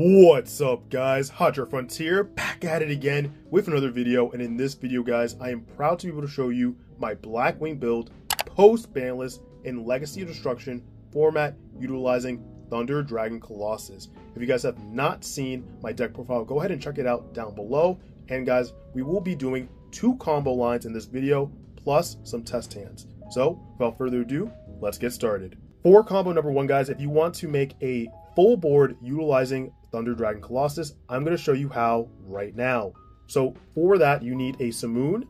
What's up, guys? HOTSHOTFRONTIER back at it again with another video, and in this video, guys, I am proud to be able to show you my Blackwing build post banlist in Legacy of Destruction format utilizing Thunderdragon Colossus. If you guys have not seen my deck profile, go ahead and check it out down below. And guys, we will be doing 2 combo lines in this video plus some test hands. So without further ado, let's get started. For combo number 1, guys, if you want to make a full board utilizing Thunderdragon Colossus, I'm going to show you how right now. So for that, you need a Simoon,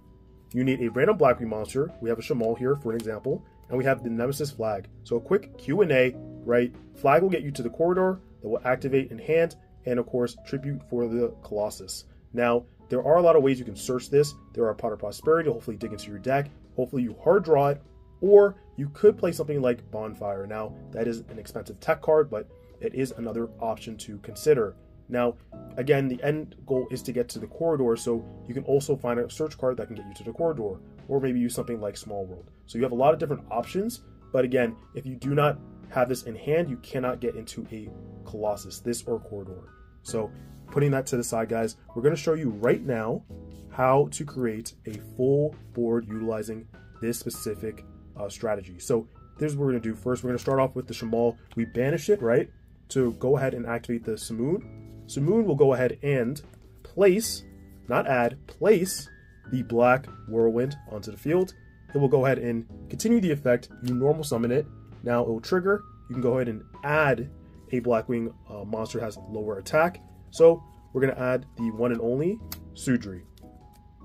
you need a random Blackwing monster. We have a Shamal here for an example, and we have the Nemesis flag. So a quick Q&A, right? Flag will get you to the corridor that will activate in hand, and of course, tribute for the Colossus. Now, there are a lot of ways you can search this. There are Pot of Prosperity to hopefully dig into your deck. Hopefully you hard draw it, or you could play something like Bonfire. Now, that is an expensive tech card, but it is another option to consider. Now, again, the end goal is to get to the corridor, so you can also find a search card that can get you to the corridor, or maybe use something like Small World. So you have a lot of different options, but again, if you do not have this in hand, you cannot get into a Colossus, this or corridor. So putting that to the side, guys, we're going to show you right now how to create a full board utilizing this specific strategy. So this is what we're going to do. First, we're going to start off with the Shamal. We banish it, right, to go ahead and activate the Simoon. Simoon will go ahead and place, not add, place the Black Whirlwind onto the field. It will go ahead and continue the effect. You normal summon it. Now it will trigger. You can go ahead and add a Blackwing monster that has lower attack. So we're going to add the one and only Sudri.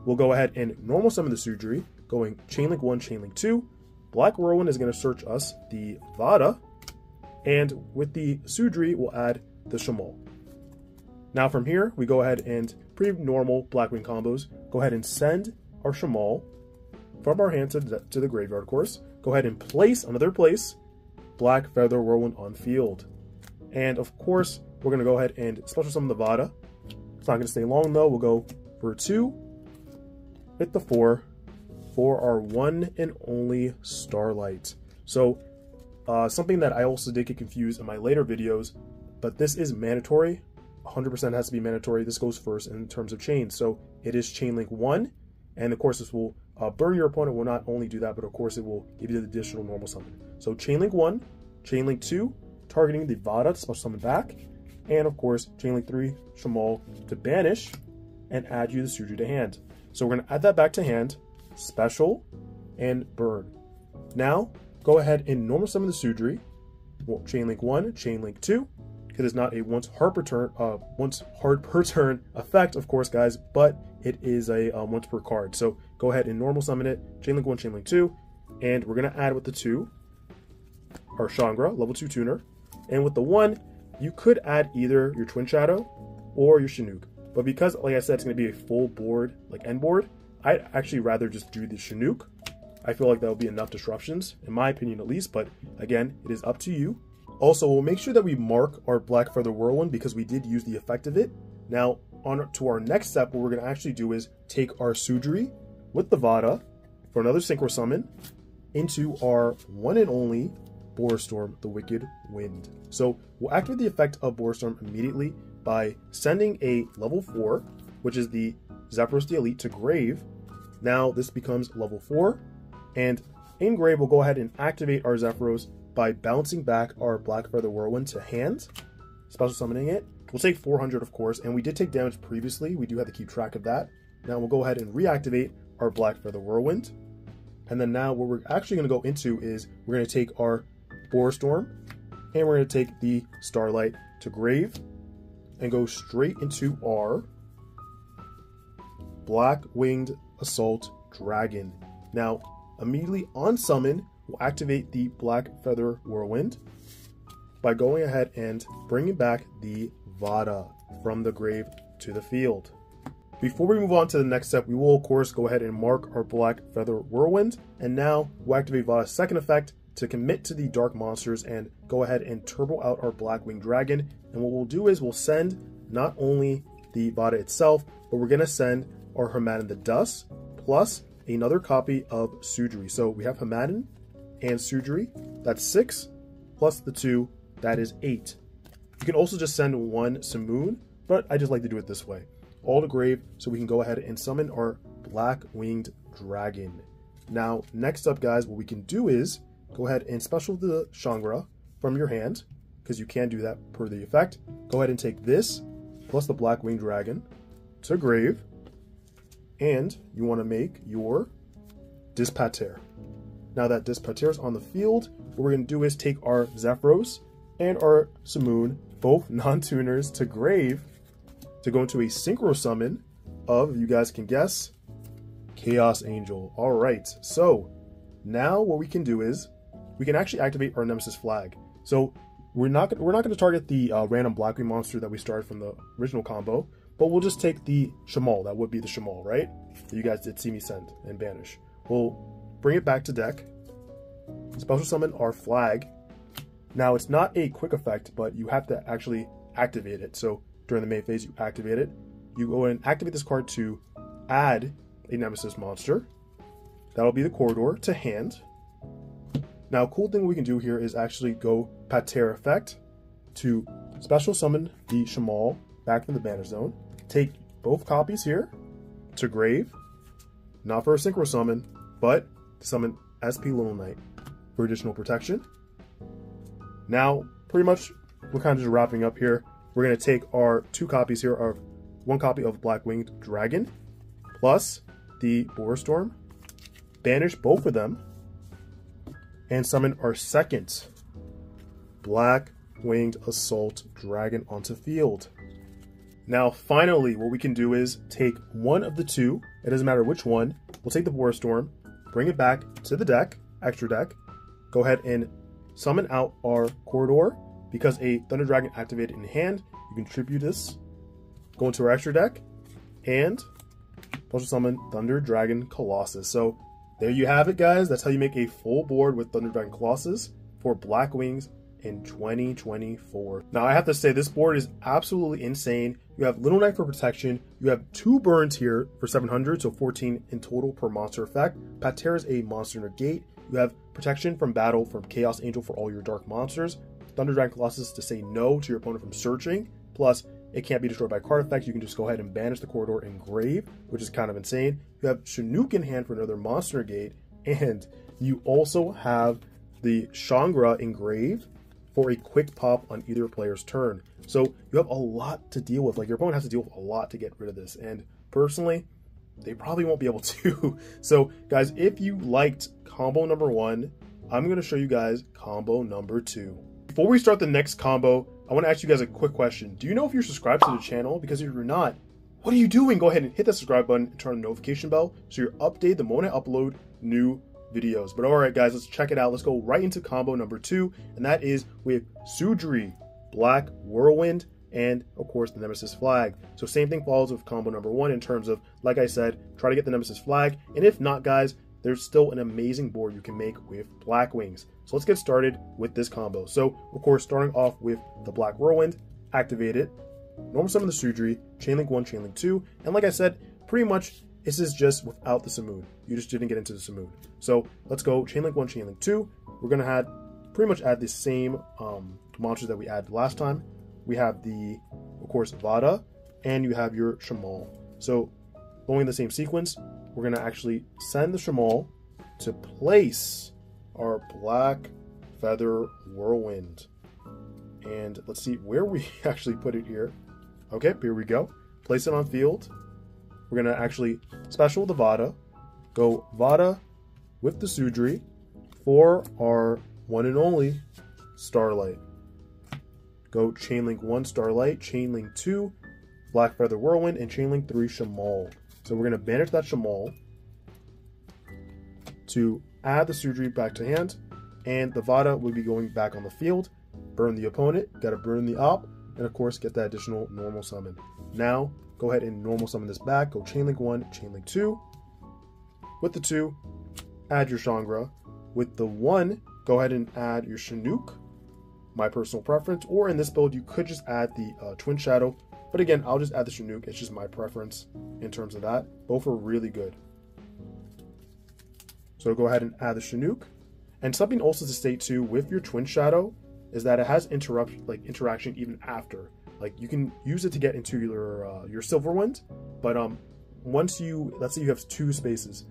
We'll go ahead and normal summon the Sudri, going Chainlink 1, Chainlink 2. Black Whirlwind is going to search us the Vada, and with the Sudri, we'll add the Shamal. Now from here, we go ahead and pretty normal Blackwing combos. Go ahead and send our Shamal from our hand to the graveyard, of course. Go ahead and place another place Black Feather Whirlwind on field. And of course, we're going to go ahead and special summon the Vada. It's not going to stay long though. We'll go for 2, hit the 4 for our one and only Starlight. So something that I also did get confused in my later videos, but this is mandatory. 100% has to be mandatory. This goes first in terms of chains. So it is Chainlink 1, and of course this will burn your opponent. Will not only do that, but of course it will give you the additional normal summon. So Chainlink 1, Chainlink 2, targeting the Vada to special summon back, and of course Chainlink 3, Shamal to banish and add you the Sudri to hand. So we're going to add that back to hand, special, and burn. Now go ahead and normal summon the Sudri. Well, Chainlink 1, Chainlink 2, because it's not a once hard per turn effect, of course, guys, but it is a once per card. So go ahead and normal summon it, Chainlink 1, Chainlink 2, and we're going to add with the 2 our Shangra, level 2 tuner, and with the 1, you could add either your Twin Shadow or your Chinook. But because, like I said, it's going to be a full board, like end board, I'd actually rather just do the Chinook. I feel like that will be enough disruptions, in my opinion at least, but again, it is up to you. Also, we'll make sure that we mark our Black Feather Whirlwind because we did use the effect of it. Now, on to our next step, what we're going to actually do is take our Sudri with the Vada for another Synchro Summon into our one and only Boarstorm, the Wicked Wind. So we'll activate the effect of Boarstorm immediately by sending a level 4, which is the Zephyros the Elite, to grave. Now this becomes level 4, and in grave we'll go ahead and activate our Zephyros by bouncing back our Black Feather Whirlwind to hand, special summoning it. We'll take 400, of course, and we did take damage previously. We do have to keep track of that. Now we'll go ahead and reactivate our Black Feather Whirlwind. And then now what we're actually going to go into is we're going to take our Boarstorm, and we're going to take the Starlight to grave and go straight into our Black-Winged Assault Dragon. Now, immediately on summon, we'll activate the Black Feather Whirlwind by going ahead and bringing back the Vada from the grave to the field. Before we move on to the next step, we will of course go ahead and mark our Black Feather Whirlwind, and now we'll activate Vada's second effect to commit to the dark monsters and go ahead and turbo out our Blackwing Dragon. And what we'll do is we'll send not only the Vada itself, but we're going to send our Hamadan the Dust plus another copy of Sudri. So we have Hamadan and Sudri, that's 6, plus the 2, that is 8. You can also just send one Simoon, but I just like to do it this way. All to grave, so we can go ahead and summon our Black-Winged Dragon. Now, next up, guys, what we can do is go ahead and special the Shangri from your hand, because you can do that per the effect. Go ahead and take this, plus the Black-Winged Dragon, to grave, and you want to make your Dispater. Now that Dispater is on the field, what we're going to do is take our Zephyros and our Simoon, both non-tuners, to grave, to go into a synchro summon of, you guys can guess, Chaos Angel. All right, so now what we can do is we can actually activate our Nemesis flag. So we're not going to target the random Blackwing monster that we started from the original combo, but we'll just take the Shamal. That would be the Shamal, right? That you guys did see me send and banish. We'll bring it back to deck, special summon our flag. Now it's not a quick effect, but you have to actually activate it. So during the main phase, you activate it. You go and activate this card to add a Nemesis monster. That'll be the Corridor to hand. Now, cool thing we can do here is actually go Pater effect to special summon the Shamal back from the Banner Zone. Take both copies here to grave, not for a synchro summon, but to summon SP Little Knight for additional protection. Now, pretty much, we're kind of just wrapping up here. We're going to take our 2 copies here of 1 copy of Black-Winged Dragon, plus the Boar Storm, banish both of them, and summon our second Black-Winged Assault Dragon onto field. Now, finally, what we can do is take one of the 2, it doesn't matter which one, we'll take the Boar Storm, bring it back to the deck, extra deck, go ahead and summon out our Corridor. Because a Thunder Dragon activated in hand, you can tribute this, go into our extra deck, and special summon Thunder Dragon Colossus. So there you have it, guys. That's how you make a full board with Thunder Dragon Colossus for Blackwings in 2024. Now I have to say, this board is absolutely insane. You have Little Knight for protection. You have 2 burns here for 700, so 14 in total per monster effect. Pater is a monster negate. You have protection from battle from Chaos Angel for all your dark monsters. Thunder Dragon Colossus to say no to your opponent from searching. Plus, it can't be destroyed by card effect. You can just go ahead and banish the Corridor in grave, which is kind of insane. You have Chinook in hand for another monster negate. And you also have the Shangri in grave for a quick pop on either player's turn. So you have a lot to deal with. Like, your opponent has to deal with a lot to get rid of this. And personally, they probably won't be able to. So guys, if you liked combo number 1, I'm going to show you guys combo number 2. Before we start the next combo, I want to ask you guys a quick question. Do you know if you're subscribed to the channel? Because if you're not, what are you doing? Go ahead and hit that subscribe button and turn on the notification bell so you're updated the moment I upload new videos. But alright guys, let's check it out. Let's go right into combo number 2, and that is with Sudri, Black Whirlwind, and of course the Nemesis flag. So same thing follows with combo number 1 in terms of, like I said, try to get the Nemesis flag, and if not, guys, there's still an amazing board you can make with Blackwings. So let's get started with this combo. So, of course, starting off with the Black Whirlwind, activate it, normal summon the Sudri, Chainlink 1, Chainlink 2, and like I said, pretty much this is just without the Simoon. You just didn't get into the Simoon. So let's go Chainlink 1, Chainlink 2. We're going to pretty much add the same monsters that we added last time. We have the, of course, Vada, and you have your Shamal. So going in the same sequence, we're going to actually send the Shamal to place our Black Feather Whirlwind. And let's see where we actually put it here. Okay, here we go. Place it on field. We're going to actually special the Vada. Go Vada with the Sudri for our one and only Starlight. Go Chainlink 1 Starlight, Chainlink 2 Black Feather Whirlwind, and Chainlink 3 Shamal. So we're going to banish that Shamal to add the Sudri back to hand, and the Vada will be going back on the field. Burn the opponent, gotta burn the op, and of course get that additional normal summon. Now, go ahead and normal summon this back. Go Chainlink 1, Chainlink 2. With the 2, add your Shangri. With the 1, go ahead and add your Chinook, my personal preference, or in this build, you could just add the Twin Shadow. But again, I'll just add the Chinook. It's just my preference in terms of that. Both are really good. So go ahead and add the Chinook. And something also to state too, with your Twin Shadow, is that it has interaction even after. Like you can use it to get into your Silverwind, but once let's say you have 2 spaces,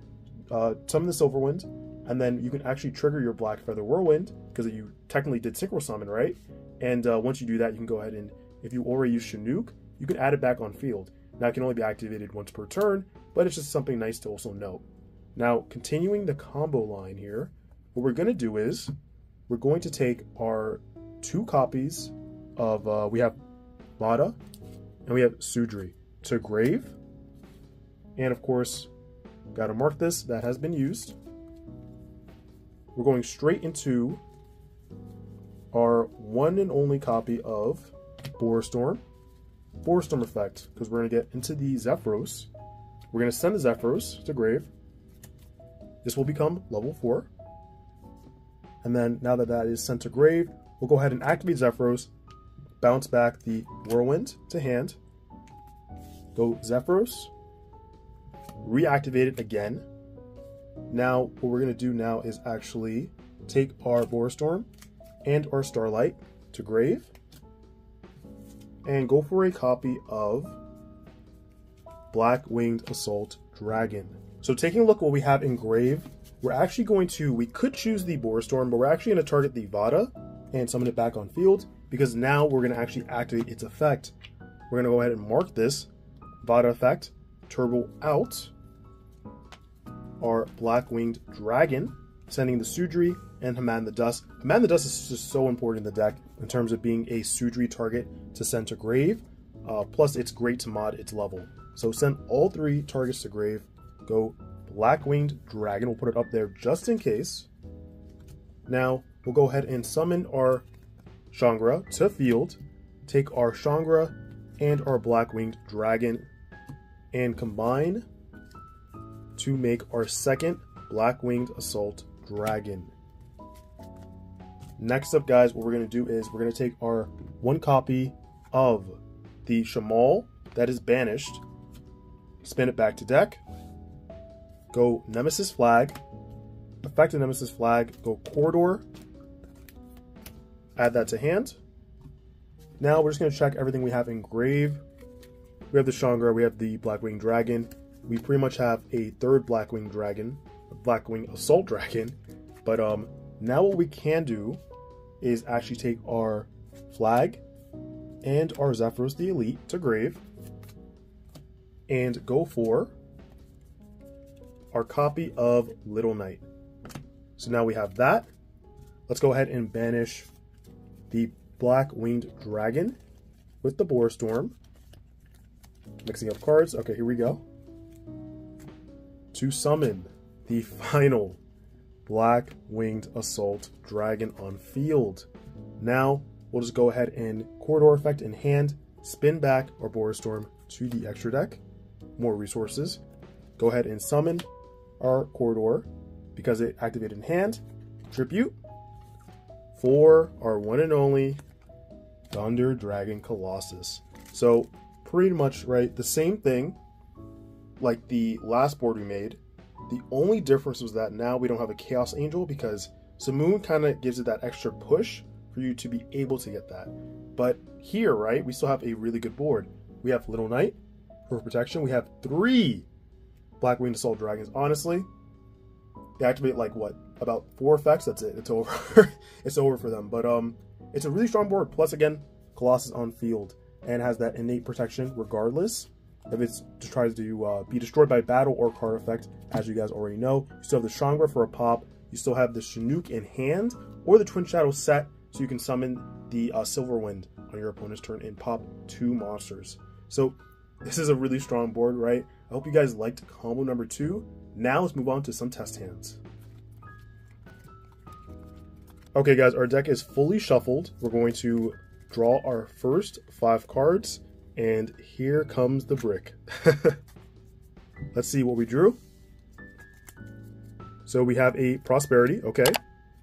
summon the Silverwind, and then you can actually trigger your Black Feather Whirlwind because you technically did Synchro Summon, right? And once you do that, you can go ahead and, if you already use Chinook, you can add it back on field. Now it can only be activated once per turn, but it's just something nice to also note. Now, continuing the combo line here, what we're going to do is we're going to take our 2 copies of, we have Vada and we have Sudri to grave. And of course, got to mark this, that has been used. We're going straight into our one and only copy of Boarstorm effect, because we're going to get into the Zephyros. We're going to send the Zephyros to grave. This will become level 4. And then now that that is sent to grave, we'll go ahead and activate Zephyros, bounce back the Whirlwind to hand, go Zephyros, reactivate it again. Now what we're going to do now is actually take our Boarstorm and our Starlight to grave and go for a copy of Black-Winged Assault Dragon. So taking a look at what we have in grave, we're actually going to, we could choose the Boarstorm, but we're actually going to target the Vada and summon it back on field, because now we're going to actually activate its effect. We're going to go ahead and mark this Vada effect, turbo out our Black-Winged Dragon, sending the Sudri and Haman the Dust. Haman the Dust is just so important in the deck in terms of being a Sudri target to send to grave. Plus, it's great to mod its level. So send all 3 targets to grave. Go Black-Winged Dragon. We'll put it up there just in case. Now, we'll go ahead and summon our Shangra to field. Take our Shangra and our Black-Winged Dragon and combine to make our second Black-Winged Assault Dragon. Next up, guys, what we're going to do is we're going to take our 1 copy of the Shamal that is banished, spin it back to deck, go Nemesis Flag, effect a Nemesis Flag, go Corridor, add that to hand. Now we're just going to check everything we have in grave. We have the Shangra, we have the Black-Winged Dragon. We pretty much have a 3rd Black-Winged Dragon, Black-Winged Assault Dragon. But now what we can do is actually take our Flag and our Zephyros the Elite to grave and go for our copy of Little Knight. So now we have that. Let's go ahead and banish the Black-Winged Dragon with the Boarstorm. Mixing up cards. Okay, here we go. To summon the final Black-Winged Assault Dragon on field. Now, we'll just go ahead and Corridor effect in hand, spin back our Boarstorm to the extra deck. More resources. Go ahead and summon our Corridor because it activated in hand. Tribute for our one and only Thunderdragon Colossus. So, pretty much, right, the same thing like the last board we made. The only difference was that now we don't have a Chaos Angel because Simoon kind of gives it that extra push for you to be able to get that. But here, right, we still have a really good board. We have Little Knight for protection. We have 3 Black-Winged Assault Dragons. Honestly, they activate like what? About 4 effects. That's it. It's over. It's over for them. But it's a really strong board. Plus, again, Colossus on field and has that innate protection regardless if it's to try to be destroyed by battle or card effect. As you guys already know, you still have the Shangra for a pop. You still have the Chinook in hand or the Twin Shadow set, so you can summon the Silverwind on your opponent's turn and pop 2 monsters. So this is a really strong board, right? I hope you guys liked combo number 2. Now let's move on to some test hands. Okay guys, our deck is fully shuffled. We're going to draw our first 5 cards, and here comes the brick. Let's see what we drew. So we have a Prosperity, okay,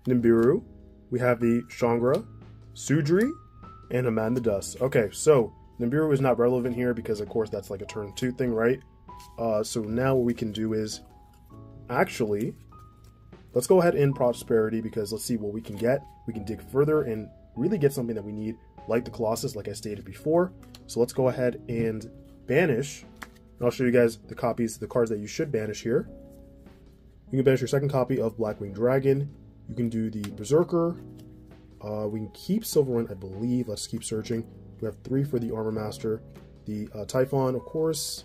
Nibiru, we have the Shangra, Sudri, and Haman the Dust. Okay, so Nibiru is not relevant here because of course that's like a turn 2 thing, right? So now what we can do is actually, let's go ahead in Prosperity because let's see what we can get. We can dig further and really get something that we need, like the Colossus, like I stated before. So let's go ahead and banish. And I'll show you guys the cards that you should banish here. You can banish your second copy of Blackwing Dragon. You can do the Berserker. We can keep Silverwind, I believe. Let's keep searching. We have 3 for the Armor Master. The Typhon, of course.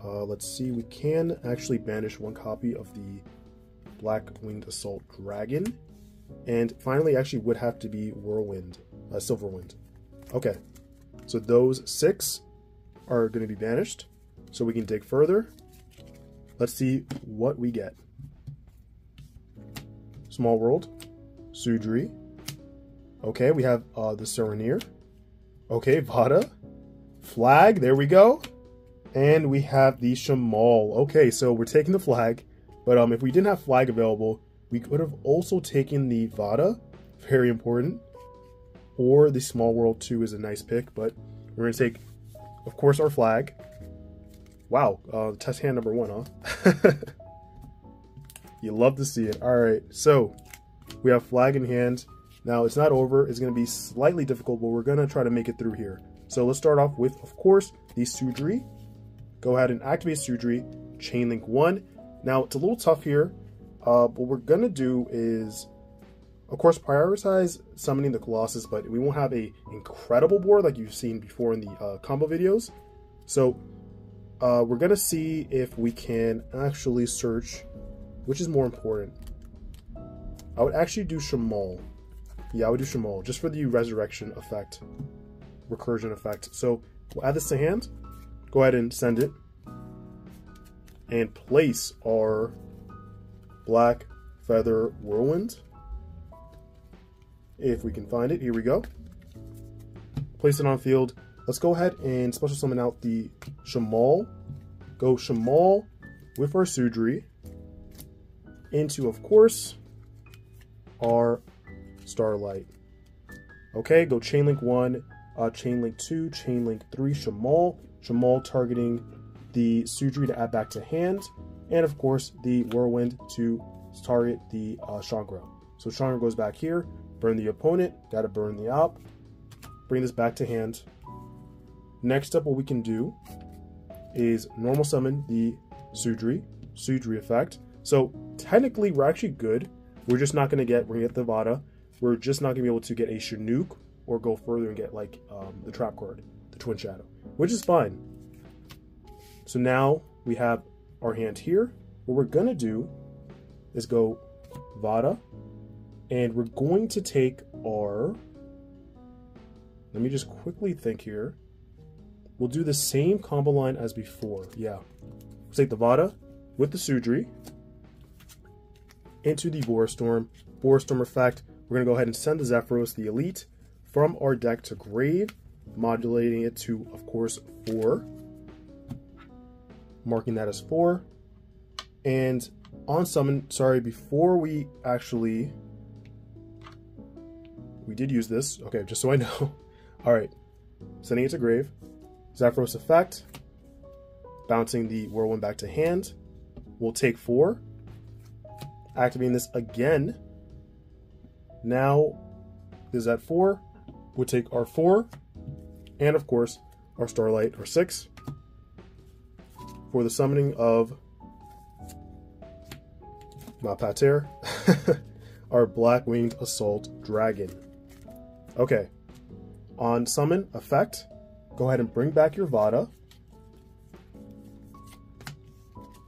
Let's see, we can actually banish 1 copy of the Black-Winged Assault Dragon. And finally, actually would have to be Silverwind. Okay, so those 6 are going to be banished. So we can dig further. Let's see what we get. Small World, Sudri. Okay, we have the Serenir. Okay, Vada. Flag, there we go. And we have the Shamal. Okay, so we're taking the flag. But if we didn't have flag available, we could have also taken the Vada. Very important. Or the Small World 2 is a nice pick. But we're going to take, of course, our flag. Wow, test hand number 1, huh? You love to see it. Alright, so we have flag in hand. Now, it's not over. It's going to be slightly difficult, but we're going to try to make it through here. So let's start off with, of course, the Sudri. Go ahead and activate Sudri. Chainlink 1. Now, it's a little tough here. What we're going to do is, of course, prioritize summoning the Colossus, but we won't have a incredible board like you've seen before in the combo videos. So we're going to see if we can actually search, which is more important. I would actually do Shamal. Yeah, I would do Shamal, just for the resurrection effect, recursion effect. So we'll add this to hand. Go ahead and send it. And place our Black Feather Whirlwind. If we can find it, here we go. Place it on field. Let's go ahead and special summon out the Shamal. Go Shamal with our Sudri into, of course, our Starlight. Okay, go Chainlink 1, Chainlink 2, Chainlink 3, Shamal. Shamal targeting the Sudri to add back to hand. And of course, the Whirlwind to target the Changra. So Changra goes back here, burn the opponent, gotta burn the op. Bring this back to hand. Next up, what we can do is normal summon the Sudri effect. So technically, we're actually good. We're just not gonna get the Vada. We're just not gonna be able to get a Chinook or go further and get like the trap card, the Twin Shadow, which is fine. So now we have our hand here. What we're gonna do is go Vada, and we're going to take our, let me just quickly think here. We'll do the same combo line as before. Yeah, we'll take the Vada with the Sudri into the Boarstorm effect. We're gonna go ahead and send the Zephyros, the Elite, from our deck to grave, modulating it to, of course, 4. Marking that as 4. And on summon, sorry, before we did use this. Okay, just so I know. All right, sending it to grave. Zephyros effect, bouncing the Whirlwind back to hand. We'll take 4. Activating this again. Now, this is at 4. We'll take our 4. And of course, our Starlight, our 6. For the summoning of not Pater, our Black-Winged Assault Dragon. Okay, on summon effect, go ahead and bring back your Vada.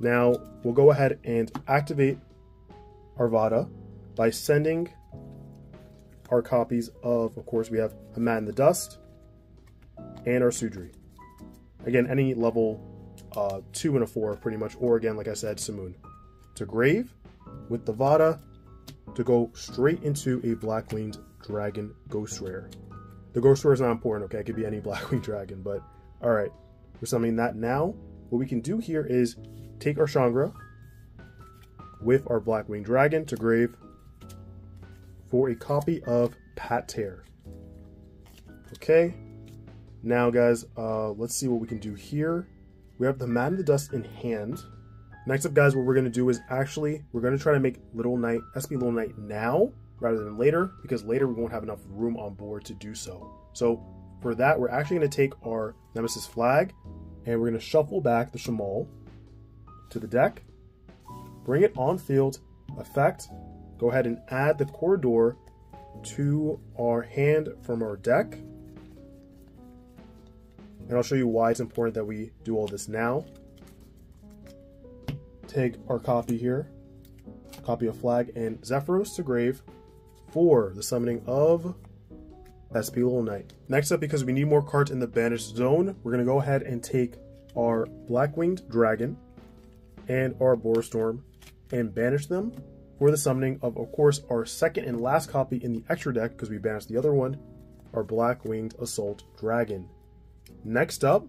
Now, we'll go ahead and activate our Vada by sending our copies of course, we have a Mat in the Dust and our Sudri. Again, any level 2 and a 4 pretty much, or again, like I said, Simoon. To grave with the Vada to go straight into a Black-Winged Dragon Ghost Rare. The Ghost Rare is not important, okay? It could be any Black-Winged Dragon, but alright. We're summoning that now. What we can do here is take our Changra with our Black-Winged Dragon to grave for a copy of Pater. Okay. Now, guys, let's see what we can do here. We have the Mat in the Dust in hand. Next up, guys, what we're going to do is actually, we're going to try to make Little Knight, SP Little Knight now, rather than later, because later we won't have enough room on board to do so. So for that, we're actually going to take our Nemesis flag and we're going to shuffle back the Shamal to the deck, bring it on field, effect, go ahead and add the corridor to our hand from our deck. And I'll show you why it's important that we do all this now. Take our copy here, copy of flag, and Zephyros to grave for the summoning of SP Little Knight. Next up, because we need more cards in the banished zone, we're going to go ahead and take our Blackwinged Dragon and our Boarstorm and banish them for the summoning of course, our second and last copy in the extra deck, because we banished the other one, our Blackwinged Assault Dragon. Next up,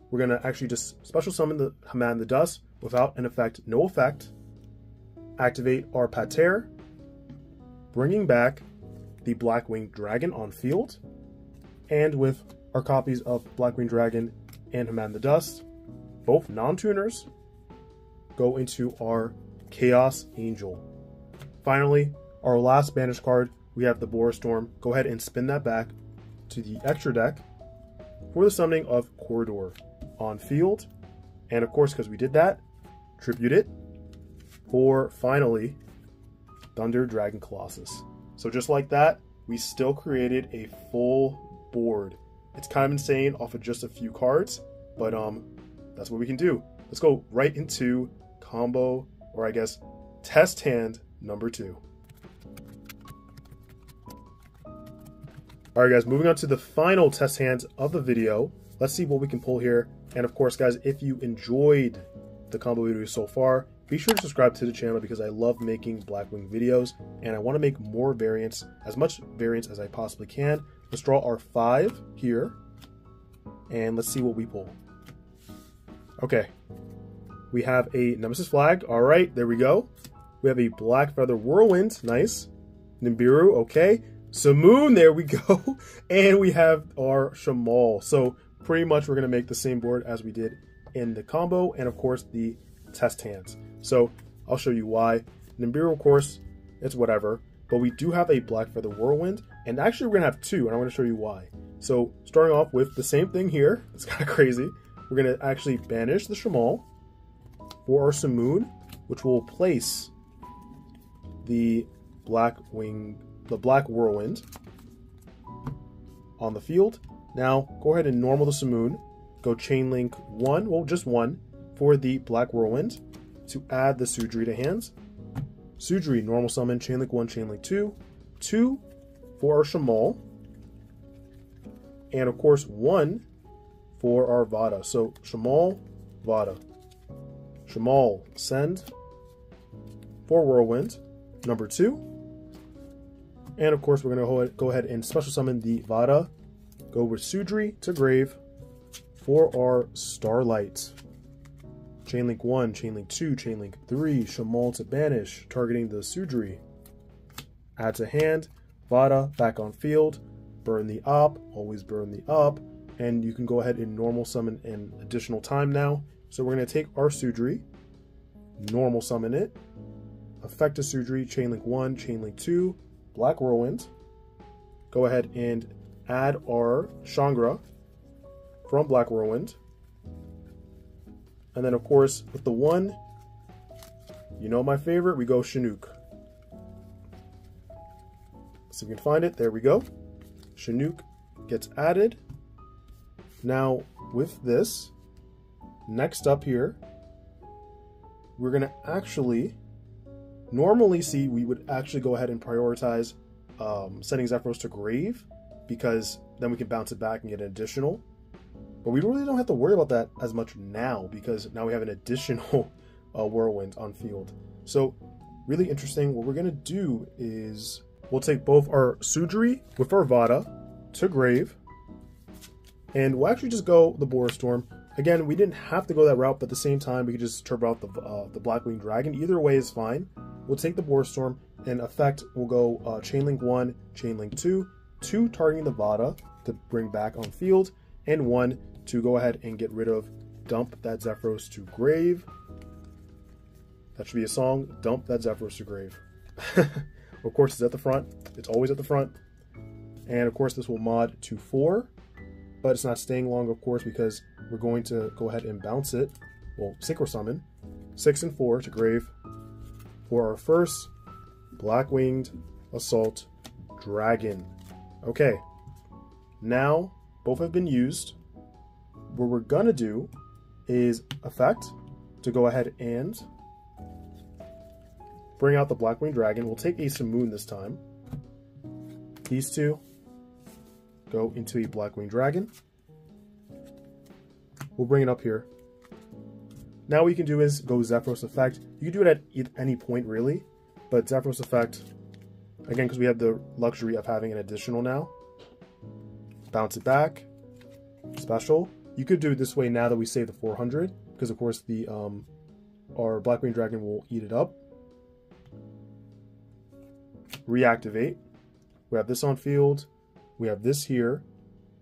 we're going to actually just special summon the Hamad the Dust without an effect, no effect. Activate our Pater, bringing back the Blackwinged Dragon on field, and with our copies of Blackwinged Dragon and Hamad the Dust, both non-tuners, go into our Chaos Angel. Finally, our last banished card, we have the Boarstorm. Go ahead and spin that back to the extra deck for the summoning of Corridor on field. And of course, because we did that, tribute it for finally Thunderdragon Colossus. So just like that, we still created a full board. It's kind of insane off of just a few cards, but that's what we can do. Let's go right into combo, or I guess test hand number 2. Alright guys, moving on to the final test hands of the video. Let's see what we can pull here. And of course guys, if you enjoyed the combo video so far, be sure to subscribe to the channel because I love making Blackwing videos and I want to make more variants, as much variants as I possibly can. Let's draw our 5 here and let's see what we pull. Okay, we have a Nemesis flag. Alright, there we go. We have a Black Feather Whirlwind, nice. Nibiru, okay. Simoon, there we go. And we have our Shamal. So pretty much we're going to make the same board as we did in the combo, and of course the test hands. So I'll show you why. Nibiru, of course, it's whatever. But we do have a Black Feather Whirlwind, and actually we're going to have 2, and I'm going to show you why. So starting off with the same thing here, it's kind of crazy. We're going to actually banish the Shamal for our Simoon, which will place the Black Whirlwind on the field. Now go ahead and normal the Simoon. Go Chainlink 1, well just 1, for the Black Whirlwind to add the Sudri to hands. Sudri normal summon, Chainlink 1, Chainlink 2, 2 for our Shamal, and of course 1 for our Vada. So Shamal, Vada. Shamal, send for Whirlwind number 2. And of course, we're going to go ahead and special summon the Vada. Go with Sudri to grave for our Starlight. Chainlink 1, Chainlink 2, Chainlink 3, Shamal to banish, targeting the Sudri. Add to hand, Vada back on field, burn the op, always burn the op, and you can go ahead and normal summon an additional time now. So we're going to take our Sudri, normal summon it, effect a Sudri, Chainlink 1, Chainlink 2, Black Whirlwind. Go ahead and add our Changra from Black Whirlwind. And then of course, with the 1, you know my favorite, we go Chinook. So we can find it, there we go. Chinook gets added. Now with this, next up here, we're gonna actually normally see we would actually go ahead and prioritize sending Zephyros to grave, because then we can bounce it back and get an additional. But we really don't have to worry about that as much now, because now we have an additional Whirlwind on field. So really interesting. What we're going to do is we'll take both our Sudri with our Vada to grave, and we'll actually just go the Boarstorm. Again, we didn't have to go that route, but at the same time, we could just turbo out the Blackwinged Dragon. Either way is fine. We'll take the Boarstorm, and effect, we'll go Chainlink 1, Chainlink 2, 2 targeting the Vada to bring back on field, and 1 to go ahead and get rid of dump that Zephyros to grave. That should be a song, dump that Zephyros to grave. Of course, it's at the front. It's always at the front. And of course, this will mod to 4, but it's not staying long, of course, because we're going to go ahead and bounce it. Well, synchro summon 6 and 4 to grave for our first Blackwinged Assault Dragon. Okay, now both have been used. What we're gonna do is effect to go ahead and bring out the Blackwinged Dragon. We'll take a Simoon this time. These two go into a Blackwinged Dragon. We'll bring it up here. Now what you can do is go Zephyros effect. You can do it at any point really, but Zephyros effect, again, because we have the luxury of having an additional now. Bounce it back. Special. You could do it this way now that we save the 400, because of course the our Blackwinged Dragon will eat it up. Reactivate. We have this on field. We have this here.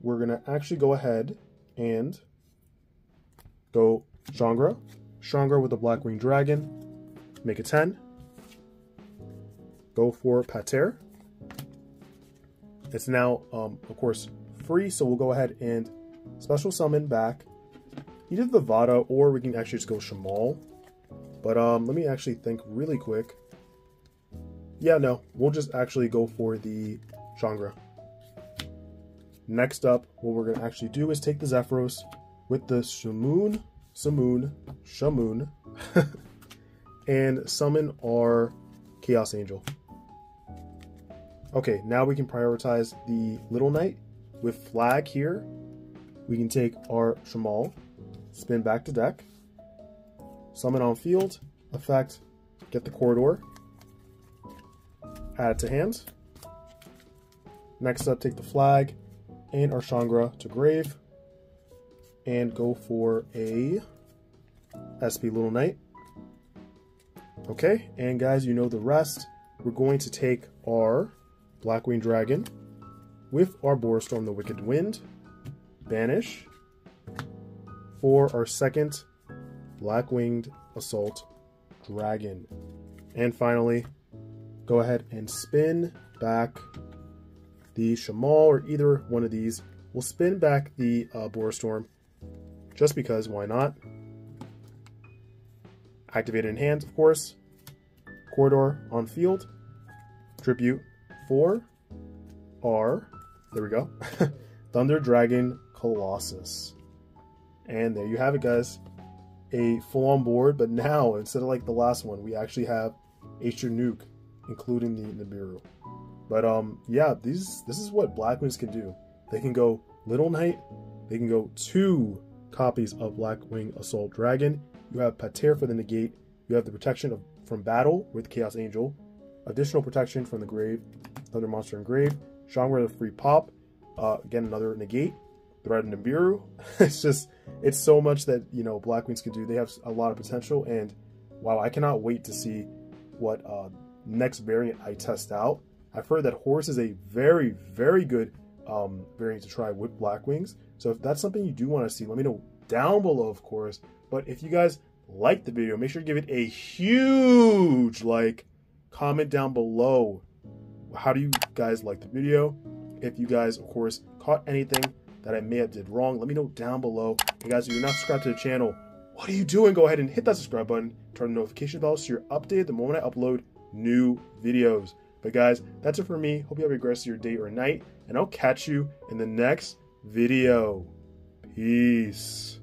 We're gonna actually go ahead and go Shangra with the Blackwinged Dragon. Make it 10. Go for Pater. It's now, of course, free, so we'll go ahead and special summon back either the Vada, or we can actually just go Shamal. But let me actually think really quick. Yeah, no, we'll just actually go for the Shangra. Next up, what we're gonna actually do is take the Zephyros with the Shamoon, and summon our Chaos Angel. Okay, now we can prioritize the Little Knight with Flag here. We can take our Shamal, spin back to deck, summon on field, effect, get the Corridor, add it to hand. Next up, take the Flag and our Shangra to grave, and go for a SP Little Knight. Okay, and guys, you know the rest. We're going to take our Blackwinged Dragon with our Boarstorm, the Wicked Wind, banish for our second Blackwinged Assault Dragon. And finally, go ahead and spin back the Shamal, or either one of these. We'll spin back the Boarstorm, just because, why not? Activate it in hand, of course. Corridor on field. Tribute for our, there we go, Thunderdragon Colossus. And there you have it, guys. A full-on board, but now, instead of like the last one, we actually have Aether Nuke, including the Nibiru. But yeah, this is what Blackwings can do. They can go Little Knight, they can go 2 copies of Blackwing Assault Dragon. You have Pater for the negate. You have the protection from battle with Chaos Angel. Additional protection from the grave, Thunder Monster and Grave. Shangra, the free pop. Again, another negate. Threat and Nibiru. It's so much that, you know, Blackwings can do. They have a lot of potential, and wow, I cannot wait to see what next variant I test out. I've heard that Horse is a very, very good variant to try with Blackwings. So if that's something you do want to see, let me know down below, of course. But if you guys like the video, make sure to give it a huge like. Comment down below, how do you guys like the video? If you guys, of course, caught anything that I may have did wrong, let me know down below. And guys, if you're not subscribed to the channel, what are you doing? Go ahead and hit that subscribe button, turn the notification bell so you're updated the moment I upload new videos. But guys, that's it for me. Hope you have a great rest of your day or night, and I'll catch you in the next video. Peace.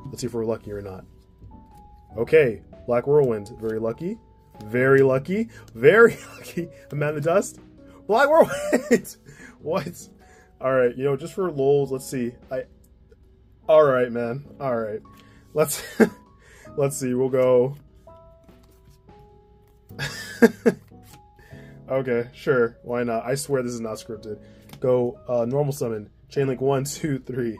Let's see if we're lucky or not. Okay, Black Whirlwind, very lucky. Very lucky. Very lucky. I'm out of the dust. Black Whirlwind! What? Alright, you know, just for lols, let's see. Alright, man. Alright. Let's see, we'll go. Okay, sure. Why not? I swear this is not scripted. Go normal summon. Chainlink 1, 2, 3.